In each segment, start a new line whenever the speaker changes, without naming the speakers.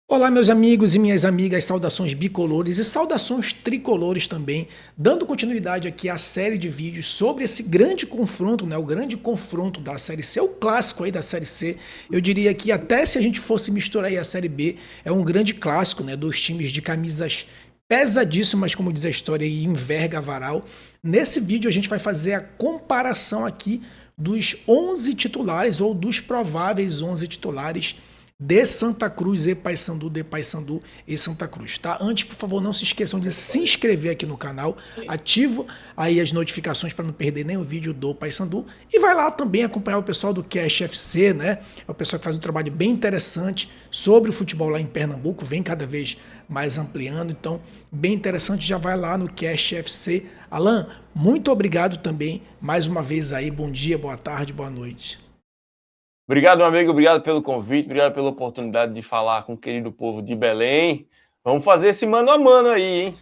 Olá, meus amigos e minhas amigas, saudações bicolores e saudações tricolores também, dando continuidade aqui à série de vídeos sobre esse grande confronto, né, o grande confronto da Série C, o clássico aí da Série C. Eu diria que até se a gente fosse misturar aí a Série B, é um grande clássico, né, dos times de camisas pesadíssimas, como diz a história, e enverga varal. Nesse vídeo a gente vai fazer a comparação aqui dos 11 titulares ou dos prováveis 11 titulares de Santa Cruz e Paysandu, de Paysandu e Santa Cruz, tá? Antes, por favor, não se esqueçam de se inscrever aqui no canal, ativo aí as notificações para não perder nenhum vídeo do Paysandu e vai lá também acompanhar o pessoal do Cash FC, né? É o pessoal que faz um trabalho bem interessante sobre o futebol lá em Pernambuco, vem cada vez mais ampliando, então bem interessante, já vai lá no Cash FC. Alan, muito obrigado também, mais uma vez aí, bom dia, boa tarde, boa noite.
Obrigado, meu amigo. Obrigado pelo convite. Obrigado pela oportunidade de falar com o querido povo de Belém. Vamos fazer esse mano a mano aí, hein?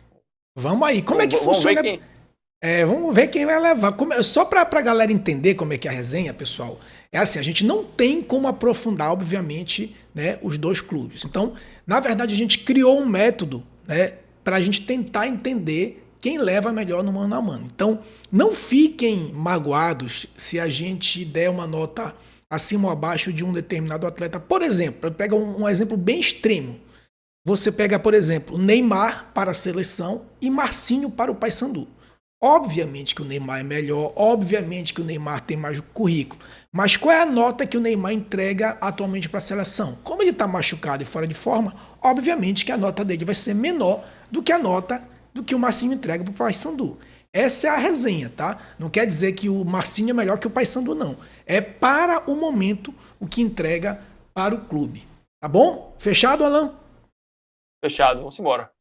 Vamos aí, como é que
Vamos ver
funciona?
quem.
Vamos ver quem vai levar. Só para a galera entender como é que é a resenha, pessoal, é assim, a gente não tem como aprofundar, obviamente, né, os dois clubes. Então, na verdade, a gente criou um método, né, para a gente tentar entender quem leva melhor no mano a mano. Então, não fiquem magoados se a gente der uma nota acima ou abaixo de um determinado atleta. Por exemplo, pega um exemplo bem extremo. Você pega, por exemplo, Neymar para a seleção e Marcinho para o Paysandu. Obviamente que o Neymar é melhor, obviamente que o Neymar tem mais currículo. Mas qual é a nota que o Neymar entrega atualmente para a seleção? Como ele está machucado e fora de forma, obviamente que a nota dele vai ser menor do que a nota do que o Marcinho entrega para o Paysandu. Essa é a resenha, tá? Não quer dizer que o Marcinho é melhor que o Paysandu, não. É para o momento o que entrega para o clube. Tá bom? Fechado, Alan?
Fechado, vamos embora.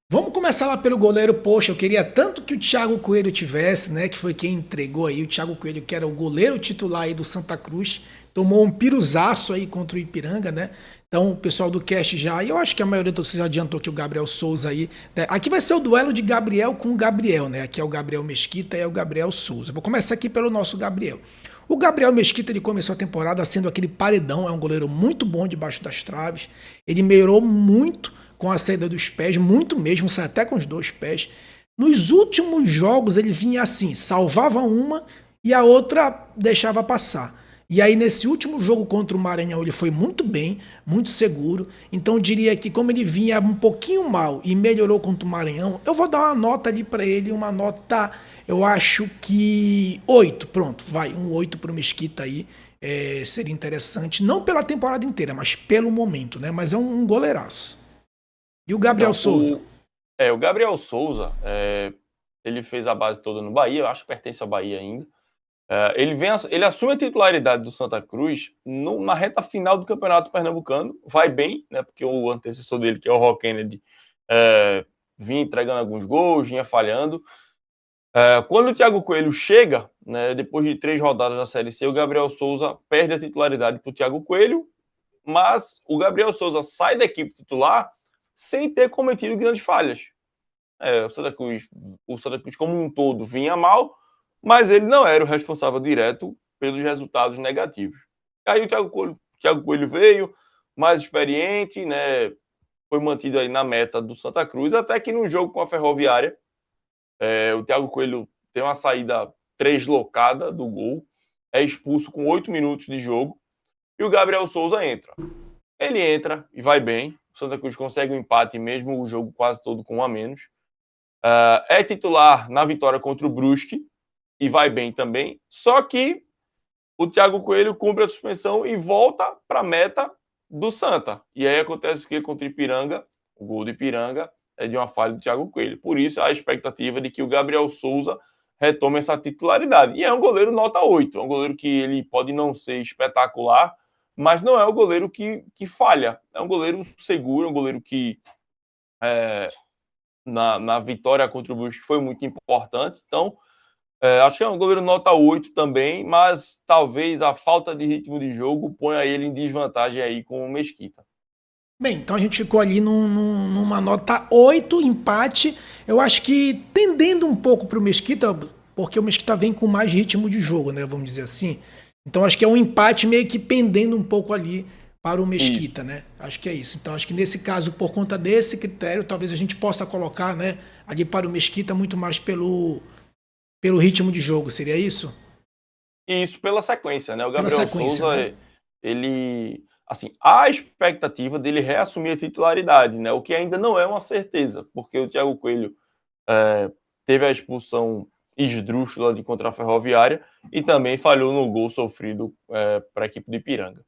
Vamos começar lá pelo goleiro. Poxa, eu queria tanto que o Thiago Coelho tivesse, né? Que foi quem entregou aí. O Thiago Coelho, que era o goleiro titular aí do Santa Cruz, tomou um piruzaço aí contra o Ipiranga, né? Então, o pessoal do cast já, e eu acho que a maioria de vocês já adiantou que o Gabriel Souza aí, né? Aqui vai ser o duelo de Gabriel com o Gabriel, né? Aqui é o Gabriel Mesquita e é o Gabriel Souza. Vou começar aqui pelo nosso Gabriel. O Gabriel Mesquita, ele começou a temporada sendo aquele paredão, é um goleiro muito bom debaixo das traves. Ele melhorou muito com a saída dos pés, muito mesmo, sai até com os dois pés. Nos últimos jogos ele vinha assim, salvava uma e a outra deixava passar. E aí nesse último jogo contra o Maranhão ele foi muito bem, muito seguro. Então eu diria que como ele vinha um pouquinho mal e melhorou contra o Maranhão, eu vou dar uma nota ali para ele, uma nota, eu acho que 8, pronto, vai, um 8 pro Mesquita aí. Seria interessante, não pela temporada inteira, mas pelo momento, né? Mas é um goleiraço. E o Gabriel
Então,
Souza?
o Gabriel Souza, ele fez a base toda no Bahia, eu acho que pertence ao Bahia ainda. Ele assume a titularidade do Santa Cruz na reta final do Campeonato Pernambucano, vai bem, né? Porque o antecessor dele, que é o Rock Kennedy, vinha entregando alguns gols, vinha falhando. Quando o Thiago Coelho chega, né, depois de 3 rodadas da Série C, o Gabriel Souza perde a titularidade para o Thiago Coelho, mas o Gabriel Souza sai da equipe titular sem ter cometido grandes falhas. O Santa Cruz como um todo vinha mal, mas ele não era o responsável direto pelos resultados negativos. Aí o Thiago Coelho veio, mais experiente, né, foi mantido aí na meta do Santa Cruz, até que no jogo com a Ferroviária, o Thiago Coelho tem uma saída deslocada do gol, é expulso com 8 minutos de jogo, e o Gabriel Souza entra. Ele entra e vai bem, o Santa Cruz consegue um empate, mesmo o jogo quase todo com um a menos. É titular na vitória contra o Brusque e vai bem também. Só que o Thiago Coelho cumpre a suspensão e volta para a meta do Santa. E aí acontece o que contra o Ipiranga? O gol do Ipiranga é de uma falha do Thiago Coelho. Por isso, a expectativa de que o Gabriel Souza retome essa titularidade. E é um goleiro nota 8. É um goleiro que ele pode não ser espetacular, mas não é o goleiro que falha. É um goleiro seguro, é um goleiro que na vitória contra o Brusque foi muito importante. Então, acho que é um goleiro nota 8 também, mas talvez a falta de ritmo de jogo ponha ele em desvantagem aí com o Mesquita.
Bem, então a gente ficou ali numa nota 8, empate. Eu acho que tendendo um pouco para o Mesquita, porque o Mesquita vem com mais ritmo de jogo, né? Vamos dizer assim. Então acho que é um empate meio que pendendo um pouco ali para o
Isso.
Mesquita, né? Acho que é isso. Então, acho que nesse caso, por conta desse critério, talvez a gente possa colocar, né, ali para o Mesquita muito mais pelo ritmo de jogo, seria isso?
Isso pela sequência, né? O
Pela
Gabriel
sequência,
Souza,
né?
ele, assim, há a expectativa dele reassumir a titularidade, né? O que ainda não é uma certeza, porque o Thiago Coelho é, teve a expulsão esdrúxula de contra a Ferroviária e também falhou no gol sofrido para a equipe do Ipiranga.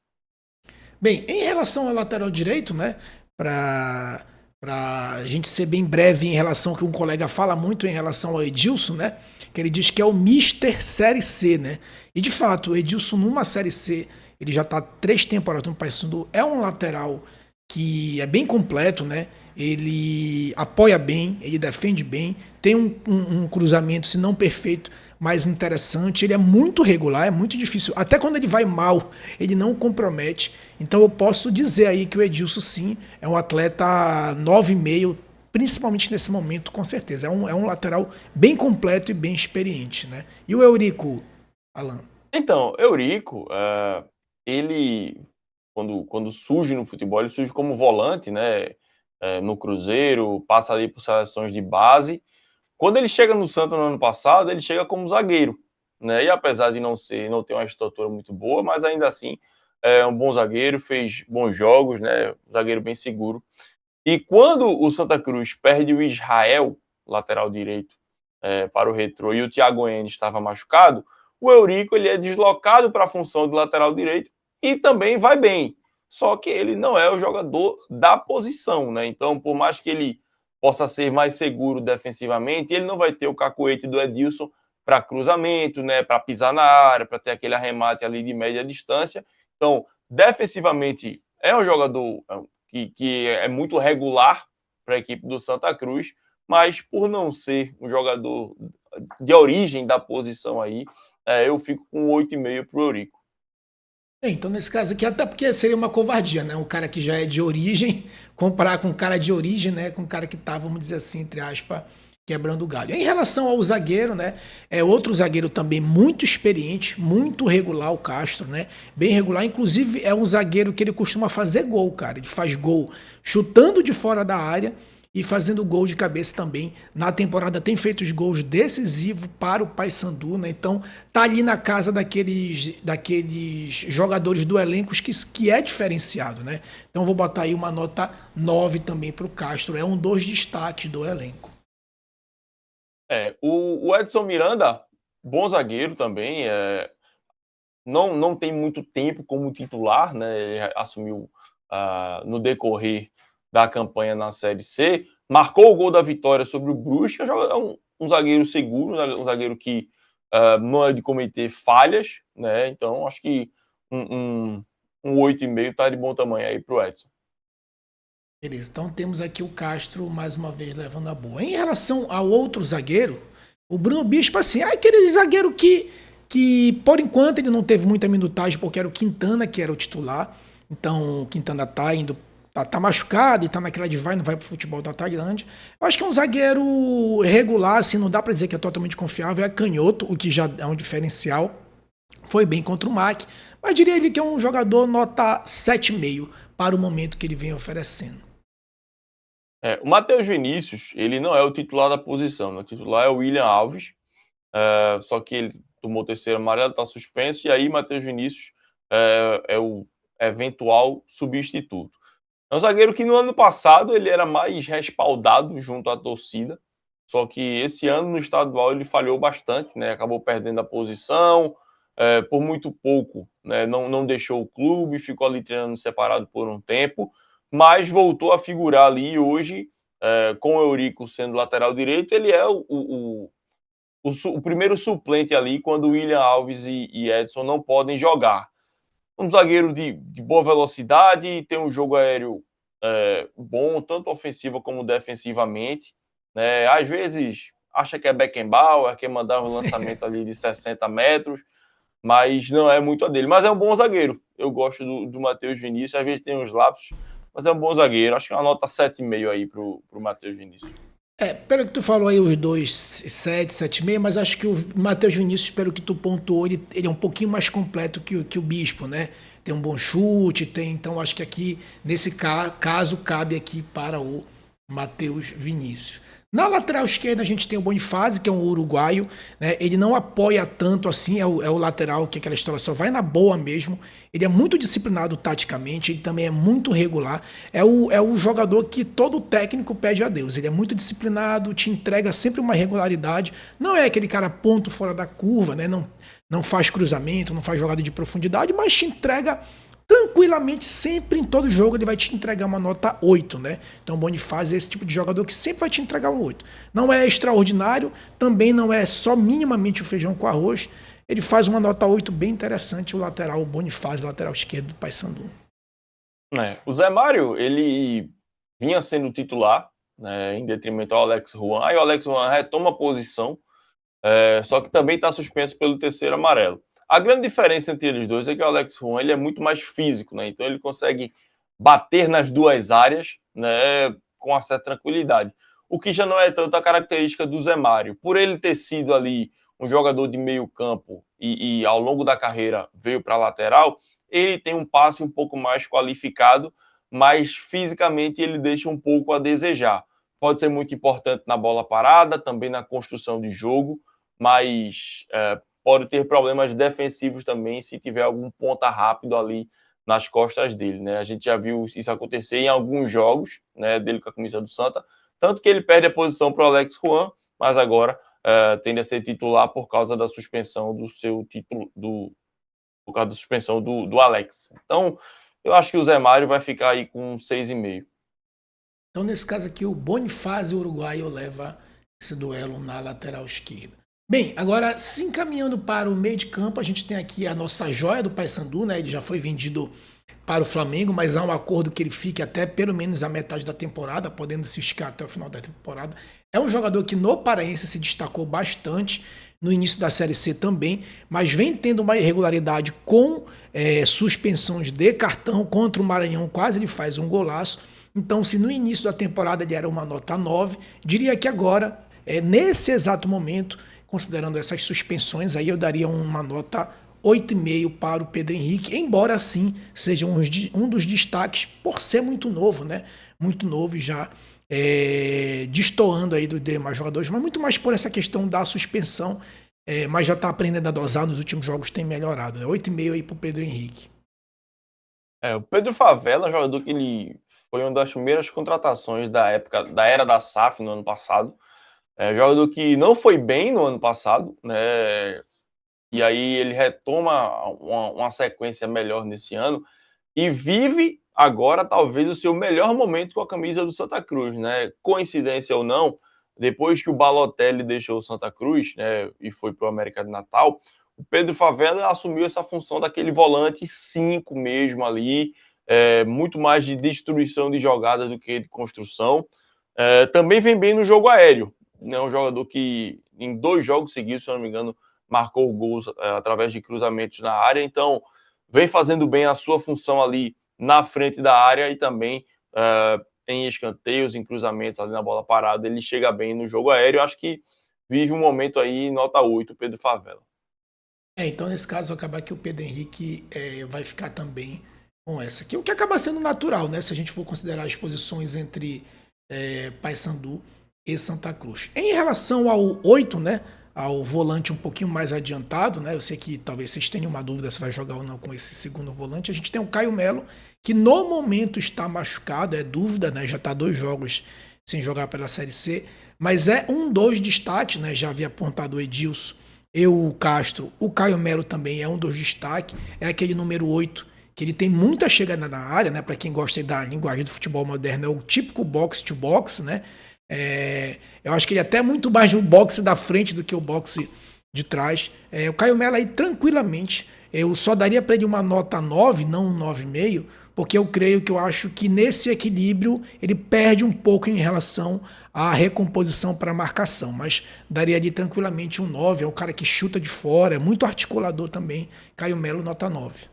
Bem, em relação ao lateral direito, né? Para a gente ser bem breve em relação ao que um colega fala muito em relação ao Edilson, né? Que ele diz que é o Mister Série C, né? E de fato, o Edilson numa Série C, ele já está 3 temporadas no Paysandu, é um lateral que é bem completo, né? Ele apoia bem, ele defende bem, tem um cruzamento, se não perfeito, mais interessante. Ele é muito regular, é muito difícil. Até quando ele vai mal, ele não compromete. Então eu posso dizer aí que o Edilson, sim, é um atleta 9,5, principalmente nesse momento, com certeza. É um lateral bem completo e bem experiente, né? E o Eurico, Alan?
Então, Eurico, ele, quando surge no futebol, ele surge como volante, né? No Cruzeiro, passa ali por seleções de base. Quando ele chega no Santos no ano passado, ele chega como zagueiro, né? E apesar de não ter uma estrutura muito boa, mas ainda assim é um bom zagueiro, fez bons jogos, né? Um zagueiro bem seguro. E quando o Santa Cruz perde o Israel, lateral direito, para o Retrô, e o Thiago Enes estava machucado, o Eurico ele é deslocado para a função de lateral direito e também vai bem. Só que ele não é o jogador da posição, né? Então, por mais que ele possa ser mais seguro defensivamente, ele não vai ter o cacuete do Edilson para cruzamento, né? Para pisar na área, para ter aquele arremate ali de média distância. Então, defensivamente, é um jogador que é muito regular para a equipe do Santa Cruz, mas por não ser um jogador de origem da posição aí, eu fico com 8,5 para o Eurico.
Então, nesse caso aqui, até porque seria uma covardia, né? Um cara que já é de origem, comparar com um cara de origem, né? Com um cara que tá, vamos dizer assim, entre aspas, quebrando o galho. Em relação ao zagueiro, né? É outro zagueiro também muito experiente, muito regular, o Castro, né? Bem regular. Inclusive, é um zagueiro que ele costuma fazer gol, cara. Ele faz gol chutando de fora da área e fazendo gol de cabeça também. Na temporada tem feito os gols decisivos para o Paysandu, né? Então tá ali na casa daqueles jogadores do elenco que é diferenciado, né? Então vou botar aí uma nota 9 também para o Castro. É um dos destaques do elenco.
O Edson Miranda, bom zagueiro também, não tem muito tempo como titular, né? Ele assumiu no decorrer da campanha na Série C, marcou o gol da vitória sobre o Brusque, é um zagueiro seguro, um zagueiro que não é de cometer falhas, né? Então acho que um 8,5 está de bom tamanho aí para o Edson.
Beleza, então temos aqui o Castro mais uma vez levando a boa. Em relação ao outro zagueiro, o Bruno Bispo, assim, é aquele zagueiro que por enquanto ele não teve muita minutagem, porque era o Quintana que era o titular. Então o Quintana tá indo, tá machucado e tá naquela de vai, não vai pro futebol da Tailândia. Eu acho que é um zagueiro regular, assim, não dá pra dizer que é totalmente confiável, é canhoto, o que já é um diferencial. Foi bem contra o MAC, mas diria ele que é um jogador nota 7,5 para o momento que ele vem oferecendo.
O Matheus Vinícius, ele não é o titular da posição, né? O titular é o William Alves, só que ele tomou o terceiro amarelo, está suspenso, e aí Matheus Vinícius é o eventual substituto. É um zagueiro que no ano passado ele era mais respaldado junto à torcida, só que esse ano no estadual ele falhou bastante, né? Acabou perdendo a posição, por muito pouco, né? Não deixou o clube, ficou ali treinando separado por um tempo, mas voltou a figurar ali hoje, com o Eurico sendo lateral direito, ele é o primeiro suplente ali quando William Alves e Edson não podem jogar. Um zagueiro de boa velocidade, tem um jogo aéreo bom, tanto ofensiva como defensivamente, né? Às vezes acha que é Beckenbauer, quer mandar um lançamento ali de 60 metros, mas não é muito a dele. Mas é um bom zagueiro. Eu gosto do Matheus Vinícius, às vezes tem uns lapsos, mas é um bom zagueiro. Acho que é uma nota 7,5 aí pro Matheus Vinícius.
Pelo que tu falou aí, os dois, 7, 7,5, mas acho que o Matheus Vinícius, pelo que tu pontuou, ele é um pouquinho mais completo que o Bispo, né? tem um bom chute, tem, então acho que aqui, nesse caso, cabe aqui para o Matheus Vinícius. Na lateral esquerda a gente tem o Bonifácio, que é um uruguaio, né? Ele não apoia tanto assim, é o lateral que aquela história só vai na boa mesmo. Ele é muito disciplinado taticamente, ele também é muito regular. É o jogador que todo técnico pede a Deus. Ele é muito disciplinado, te entrega sempre uma regularidade. Não é aquele cara ponto fora da curva, né? Não faz cruzamento, não faz jogada de profundidade, mas te entrega tranquilamente, sempre em todo jogo ele vai te entregar uma nota 8, né? Então o Bonifácio é esse tipo de jogador que sempre vai te entregar um 8. Não é extraordinário, também não é só minimamente o feijão com arroz. Ele faz uma nota 8 bem interessante, o lateral o Bonifácio, lateral esquerdo do Paysandu.
O Zé Mário, ele vinha sendo titular, né, em detrimento ao Alex Juan. Aí o Alex Juan retoma a posição, só que também está suspenso pelo terceiro amarelo. A grande diferença entre eles dois é que o Alex Juan ele é muito mais físico, né? Então ele consegue bater nas duas áreas, né, com uma certa tranquilidade. O que já não é tanto a característica do Zé Mário. Por ele ter sido ali um jogador de meio campo e ao longo da carreira veio para a lateral, ele tem um passe um pouco mais qualificado, mas fisicamente ele deixa um pouco a desejar. Pode ser muito importante na bola parada, também na construção de jogo, mas pode ter problemas defensivos também se tiver algum ponta rápido ali nas costas dele, né? A gente já viu isso acontecer em alguns jogos, né, dele com a camisa do Santa, tanto que ele perde a posição para o Alex Juan, mas agora tende a ser titular por causa da suspensão do seu título, por causa da suspensão do Alex. Então, eu acho que o Zé Mário vai ficar aí com 6,5.
Então, nesse caso aqui, o Bonifácio uruguaio leva esse duelo na lateral esquerda. Bem, agora se encaminhando para o meio de campo, a gente tem aqui a nossa joia do Paysandu, né? Ele já foi vendido para o Flamengo, mas há um acordo que ele fique até pelo menos a metade da temporada, podendo se esticar até o final da temporada. É um jogador que no Paraense se destacou bastante no início da Série C também, mas vem tendo uma irregularidade com suspensões de cartão contra o Maranhão, quase ele faz um golaço. Então, se no início da temporada ele era uma nota 9, diria que agora, nesse exato momento, considerando essas suspensões, aí eu daria uma nota 8,5 para o Pedro Henrique, embora sim seja um dos destaques por ser muito novo, né? Muito novo já, destoando aí dos demais jogadores, mas muito mais por essa questão da suspensão, mas já está aprendendo a dosar, nos últimos jogos tem melhorado, né? 8,5 aí para o Pedro Henrique.
O Pedro Favela é um jogador que ele foi uma das primeiras contratações da época, da era da SAF no ano passado. Jogador que não foi bem no ano passado, né? E aí ele retoma uma sequência melhor nesse ano e vive agora talvez o seu melhor momento com a camisa do Santa Cruz, né? Coincidência ou não, depois que o Balotelli deixou o Santa Cruz, né, e foi para o América de Natal, o Pedro Favela assumiu essa função daquele volante 5 mesmo ali, muito mais de destruição de jogadas do que de construção. Também vem bem no jogo aéreo, né? Um jogador que em 2 jogos seguidos, se eu não me engano, marcou gols através de cruzamentos na área, então vem fazendo bem a sua função ali na frente da área e também em escanteios, em cruzamentos ali na bola parada, ele chega bem no jogo aéreo. Eu acho que vive um momento aí nota 8, Pedro Favela.
Então nesse caso acabar que o Pedro Henrique vai ficar também com essa aqui, o que acaba sendo natural, né? Se a gente for considerar as posições entre Paysandu e Santa Cruz. Em relação ao 8, né? Ao volante um pouquinho mais adiantado, né? Eu sei que talvez vocês tenham uma dúvida se vai jogar ou não com esse segundo volante. A gente tem o Caio Melo, que no momento está machucado, é dúvida, né? Já está 2 jogos sem jogar pela Série C, mas é um dos destaques, né? Já havia apontado o Edilson, o Castro, o Caio Melo também é um dos destaques, é aquele número 8, que ele tem muita chegada na área, né? Para quem gosta da linguagem do futebol moderno, é o típico box-to-box, né? Eu acho que ele é até muito mais no boxe da frente do que o boxe de trás. O Caio Melo aí tranquilamente, eu só daria para ele uma nota 9, não um 9,5, porque eu acho que nesse equilíbrio ele perde um pouco em relação à recomposição para marcação, mas daria ali tranquilamente um 9, é um cara que chuta de fora, é muito articulador também. Caio Melo nota 9.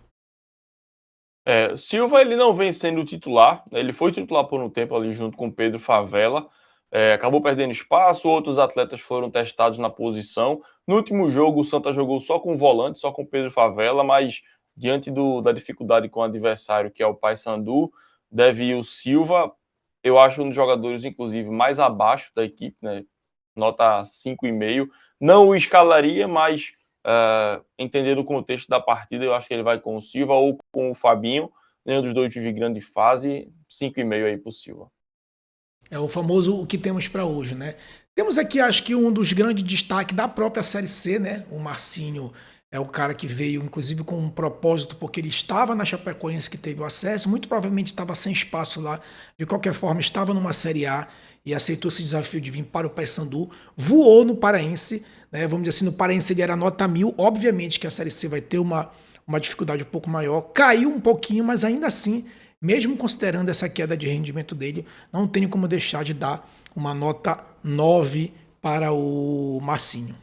Silva ele não vem sendo titular, né? Ele foi titular por um tempo ali junto com Pedro Favela, acabou perdendo espaço, outros atletas foram testados na posição. No último jogo, o Santa jogou só com volante, só com Pedro Favela, mas diante da dificuldade com o adversário, que é o Paysandu, deve ir o Silva. Eu acho um dos jogadores, inclusive, mais abaixo da equipe, né? Nota 5,5. Não o escalaria, mas entendendo o contexto da partida, eu acho que ele vai com o Silva ou com o Fabinho. Nenhum dos dois vive grande fase. 5,5 aí pro Silva.
É o famoso o que temos para hoje, né? Temos aqui, acho que um dos grandes destaques da própria Série C, né? O Marcinho é o cara que veio, inclusive, com um propósito, porque ele estava na Chapecoense que teve o acesso, muito provavelmente estava sem espaço lá, de qualquer forma, estava numa Série A e aceitou esse desafio de vir para o Paysandu, voou no Paraense, né? Vamos dizer assim, no Paraense ele era nota 1000, obviamente que a Série C vai ter uma dificuldade um pouco maior, caiu um pouquinho, mas ainda assim mesmo considerando essa queda de rendimento dele, não tenho como deixar de dar uma nota 9 para o Marcinho.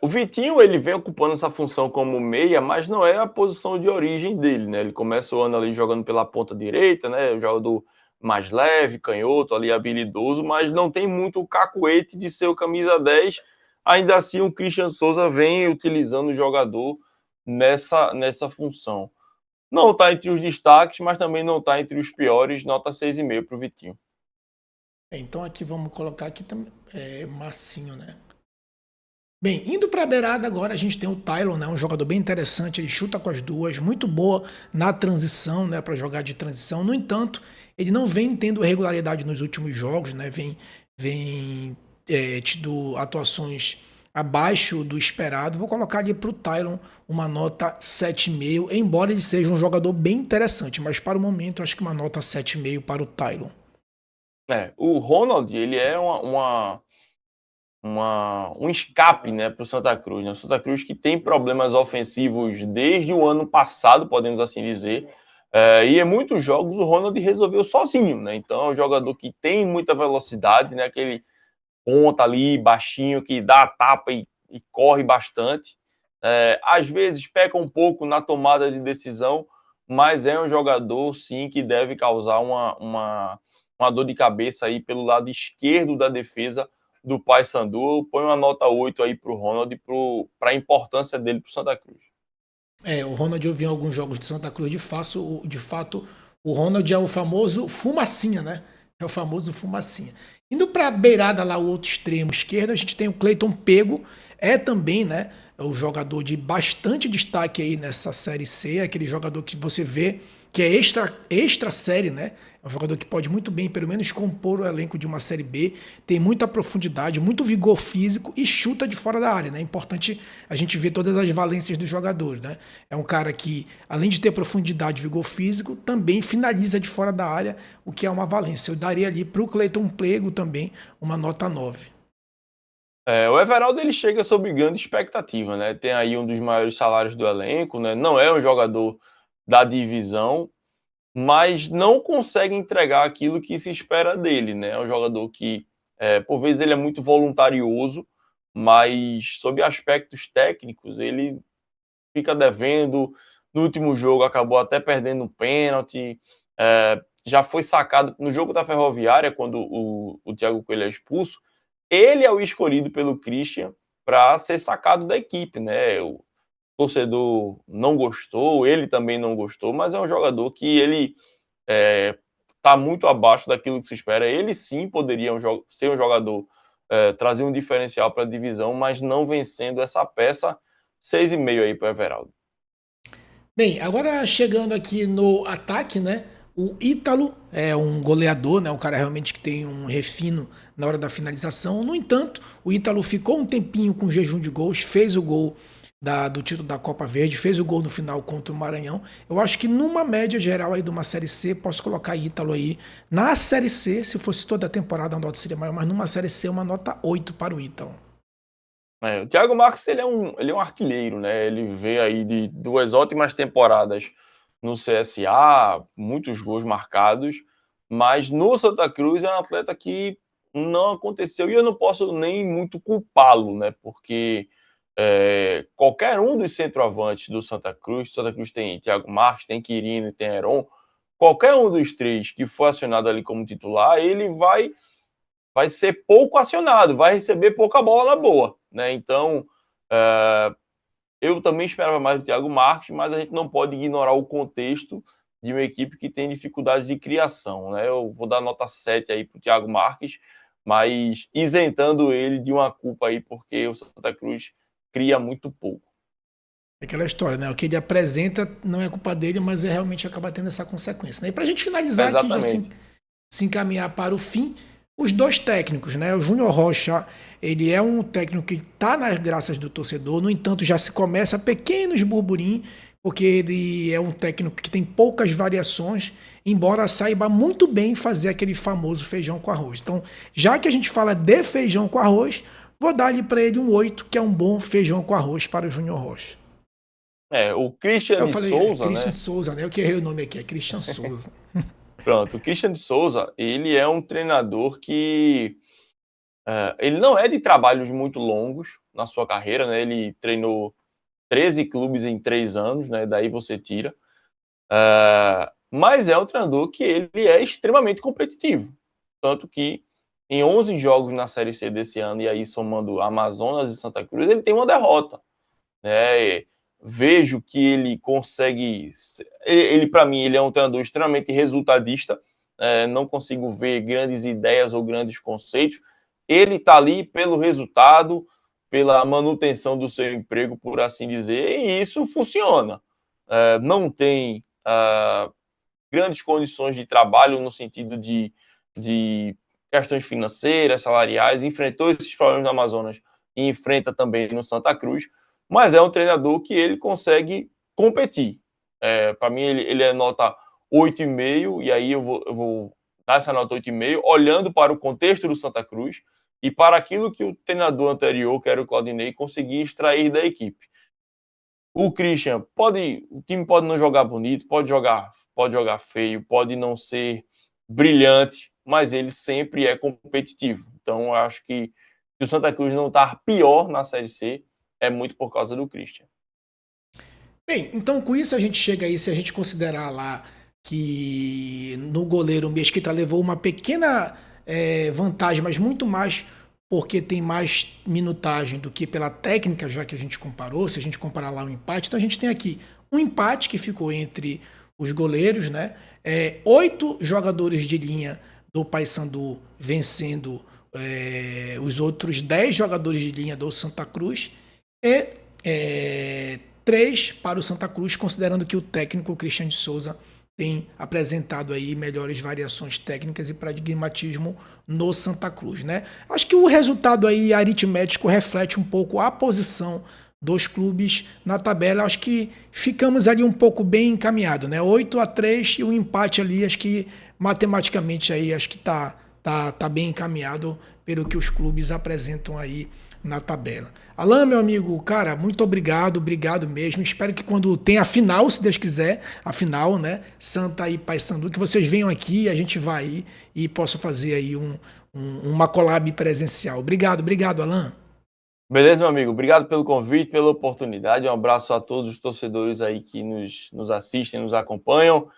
O Vitinho, ele vem ocupando essa função como meia, mas não é a posição de origem dele, né? Ele começa o ano ali jogando pela ponta direita, né? O jogador mais leve, canhoto, ali habilidoso, mas não tem muito o cacuete de ser o camisa 10. Ainda assim, o Christian Souza vem utilizando o jogador nessa função. Não está entre os destaques, mas também não está entre os piores, nota 6,5 para o Vitinho.
Então aqui vamos colocar aqui também Marcinho, né? Bem, indo para a beirada agora, a gente tem o Tylon, né? Um jogador bem interessante, ele chuta com as duas, muito boa na transição, né? Para jogar de transição. No entanto, ele não vem tendo regularidade nos últimos jogos, né? Vem tido atuações abaixo do esperado. Vou colocar ali para o Tylon uma nota 7,5, embora ele seja um jogador bem interessante, mas para o momento eu acho que uma nota 7,5 para o Tylon.
O Ronald, ele é um escape, né, para o Santa Cruz, né? O Santa Cruz que tem problemas ofensivos desde o ano passado, podemos assim dizer, e em muitos jogos o Ronald resolveu sozinho, né? Então é um jogador que tem muita velocidade, né? Aquele ponta ali, baixinho, que dá a tapa e corre bastante. Às vezes peca um pouco na tomada de decisão, mas é um jogador, sim, que deve causar uma dor de cabeça aí pelo lado esquerdo da defesa do Paysandu. Põe uma nota 8 aí para o Ronald, para a importância dele para o Santa Cruz.
O Ronald eu vi em alguns jogos de Santa Cruz, de fato, o Ronald é o famoso fumacinha, né? É o famoso fumacinha. Indo para a beirada lá, o outro extremo esquerdo, a gente tem o Cleiton Pego, é também, né? É o jogador de bastante destaque aí nessa Série C, é aquele jogador que você vê que é extra série, né? É um jogador que pode muito bem, pelo menos, compor o elenco de uma Série B, tem muita profundidade, muito vigor físico e chuta de fora da área, né? É importante a gente ver todas as valências do jogador, né? É um cara que, além de ter profundidade e vigor físico, também finaliza de fora da área, o que é uma valência. Eu daria ali para o Cleiton Plego também uma nota 9.
O Everaldo, ele chega sob grande expectativa, né? Tem aí um dos maiores salários do elenco, né? Não é um jogador da divisão, mas não consegue entregar aquilo que se espera dele, né? É um jogador que, por vezes, ele é muito voluntarioso, mas sob aspectos técnicos, ele fica devendo. No último jogo, acabou até perdendo um pênalti. Já foi sacado no jogo da Ferroviária, quando o Thiago Coelho é expulso. Ele é o escolhido pelo Christian para ser sacado da equipe, né? O torcedor não gostou, ele também não gostou, mas é um jogador que ele está muito abaixo daquilo que se espera. Ele sim poderia ser um jogador, trazer um diferencial para a divisão, mas não vencendo essa peça. 6,5 aí para o Everaldo.
Bem, agora chegando aqui no ataque, né? O Ítalo é um goleador, né? Um cara realmente que tem um refino na hora da finalização. No entanto, o Ítalo ficou um tempinho com jejum de gols, fez o gol do título da Copa Verde, fez o gol no final contra o Maranhão. Eu acho que numa média geral aí de uma Série C, posso colocar Ítalo aí. Na Série C, se fosse toda a temporada, a nota seria maior, mas numa Série C, uma nota 8 para o Ítalo.
O Thiago Marques, ele é um artilheiro, né? Ele veio aí de 2 ótimas temporadas no CSA, muitos gols marcados, mas no Santa Cruz é um atleta que não aconteceu, e eu não posso nem muito culpá-lo, né? Porque qualquer um dos centroavantes do Santa Cruz tem Thiago Marques, tem Quirino, tem Heron, qualquer um dos três que for acionado ali como titular, ele vai ser pouco acionado, vai receber pouca bola na boa, né? Então, Eu também esperava mais do Thiago Marques, mas a gente não pode ignorar o contexto de uma equipe que tem dificuldades de criação, né? Eu vou dar nota 7 aí para o Thiago Marques, mas isentando ele de uma culpa aí, porque o Santa Cruz cria muito pouco.
Aquela história, né? O que ele apresenta não é culpa dele, mas realmente acaba tendo essa consequência. Né? E para a gente finalizar aqui, já
Exatamente.
se encaminhar para o fim, os dois técnicos, né? O Júnior Rocha, ele é um técnico que está nas graças do torcedor, no entanto, já se começa pequenos burburinhos, porque ele é um técnico que tem poucas variações, embora saiba muito bem fazer aquele famoso feijão com arroz. Então, já que a gente fala de feijão com arroz, vou dar ali para ele um 8, que é um bom feijão com arroz para o Júnior Rocha.
O Christian
Eu
de
falei,
Souza,
Christian
né?
Souza, né? Eu que errei o nome aqui, é Christian Souza.
Pronto, o Christian de Souza, ele é um treinador que ele não é de trabalhos muito longos na sua carreira, né? Ele treinou 13 clubes em 3 anos, né? Daí você tira. Mas é um treinador que ele é extremamente competitivo. Tanto que em 11 jogos na Série C desse ano, e aí somando Amazonas e Santa Cruz, ele tem uma derrota. Né? Vejo que ele consegue. Ele para mim, ele é um treinador extremamente resultadista. Não consigo ver grandes ideias ou grandes conceitos. Ele está ali pelo resultado, pela manutenção do seu emprego, por assim dizer, e isso funciona. Não tem grandes condições de trabalho no sentido de questões financeiras, salariais, enfrentou esses problemas no Amazonas e enfrenta também no Santa Cruz, mas é um treinador que ele consegue competir. Para mim, ele é nota 8,5, e aí eu vou dar essa nota 8,5, olhando para o contexto do Santa Cruz e para aquilo que o treinador anterior, que era o Claudinei, conseguia extrair da equipe. O Christian o time pode não jogar bonito, pode jogar feio, pode não ser brilhante, mas ele sempre é competitivo. Então, eu acho que se o Santa Cruz não estar pior na Série C, é muito por causa do Christian.
Bem, então com isso a gente chega aí, se a gente considerar lá que no goleiro o Mesquita levou uma pequena vantagem, mas muito mais porque tem mais minutagem do que pela técnica, já que a gente comparou, se a gente comparar lá o empate, então a gente tem aqui um empate que ficou entre os goleiros, né? 8 jogadores de linha do Paysandu vencendo os outros 10 jogadores de linha do Santa Cruz e 3 para o Santa Cruz, considerando que o técnico Christian de Souza tem apresentado aí melhores variações técnicas e pragmatismo no Santa Cruz, né? Acho que o resultado aí aritmético reflete um pouco a posição dos clubes na tabela. Acho que ficamos ali um pouco bem encaminhado, né? 8-3 e um empate ali, acho que matematicamente aí acho que tá bem encaminhado pelo que os clubes apresentam aí na tabela. Alan, meu amigo, cara, muito obrigado mesmo. Espero que quando tenha a final, se Deus quiser, a final, né, Santa e Paysandu, que vocês venham aqui e a gente vai aí e possa fazer aí uma collab presencial. Obrigado, Alan.
Beleza, meu amigo? Obrigado pelo convite, pela oportunidade. Um abraço a todos os torcedores aí que nos assistem, nos acompanham.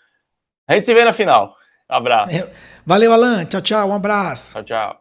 A gente se vê na final. Abraço.
Valeu, Alan. Tchau, um abraço.
Tchau, tchau.